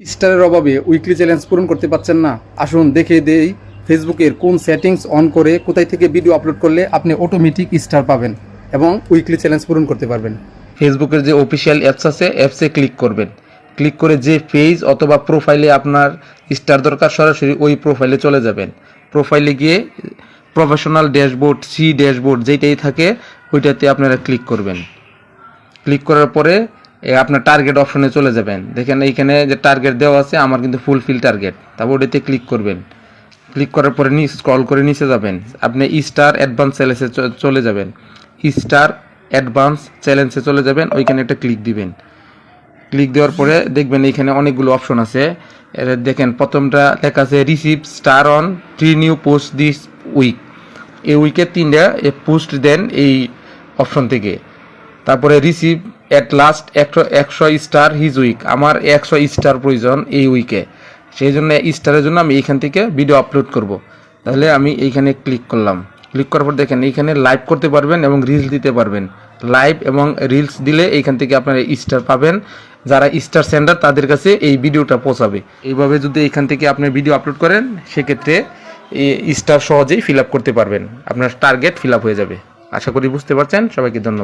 স্টারের অভাবে weekly challenge পূরণ করতে পারছেন না? আসুন দেখে দেই ফেসবুকের কোন সেটিংস অন করে কোথায় থেকে ভিডিও আপলোড করলে আপনি অটোমেটিক স্টার পাবেন এবং উইকলি চ্যালেঞ্জ পূরণ করতে পারবেন। ফেসবুকের যে অফিসিয়াল অ্যাপস আছে অ্যাপসে ক্লিক করবেন। ক্লিক করে যে পেজ অথবা প্রোফাইলে আপনার স্টার দরকার সরাসরি ওই প্রোফাইলে চলে যাবেন। প্রোফাইলে গিয়ে প্রফেশনাল ড্যাশবোর্ড, সি ড্যাশবোর্ড যেটাই থাকে ওইটাতে আপনারা ক্লিক করবেন। ক্লিক করার পরে আপনার টার্গেট অপশনে চলে যাবেন। দেখেন এইখানে যে টার্গেট দেওয়া আছে আমার কিন্তু ফুলফিল টার্গেট, তারপর ওটাতে ক্লিক করবেন। ক্লিক করার পরে স্ক্রল করে নিচে যাবেন, আপনি স্টার অ্যাডভান্স চ্যালেঞ্জে চলে যাবেন। স্টার অ্যাডভান্স চ্যালেঞ্জে চলে যাবেন, ওইখানে একটা ক্লিক দিবেন। ক্লিক দেওয়ার পরে দেখবেন এইখানে অনেকগুলো অপশন আছে। দেখেন প্রথমটা লেখা আছে receive star on 3 new post this week. এই উইকে 3টা পোস্ট দেন এই অপশন থেকে। তারপরে receive at last 100 star this week, আমার 100 স্টার প্রয়োজন এই উইকে, সেই জন্য স্টারের জন্য আমি এইখান থেকে ভিডিও আপলোড করব। তাহলে আমি এইখানে ক্লিক করলাম। ক্লিক করার পর দেখেন এইখানে লাইভ করতে পারবেন এবং রিলস দিতে পারবেন। লাইভ এবং রিলস দিলে এইখান থেকে আপনারা স্টার পাবেন। যারা স্টার সেন্ডার তাদের কাছে এই ভিডিওটা পৌঁছাবে। এইভাবে যদি এইখান থেকে আপনি ভিডিও আপলোড করেন সেক্ষেত্রে স্টার সহজেই ফিল আপ করতে পারবেন, আপনার টার্গেট ফিল আপ হয়ে যাবে। আশা করি বুঝতে পারছেন। সবাইকে ধন্যবাদ।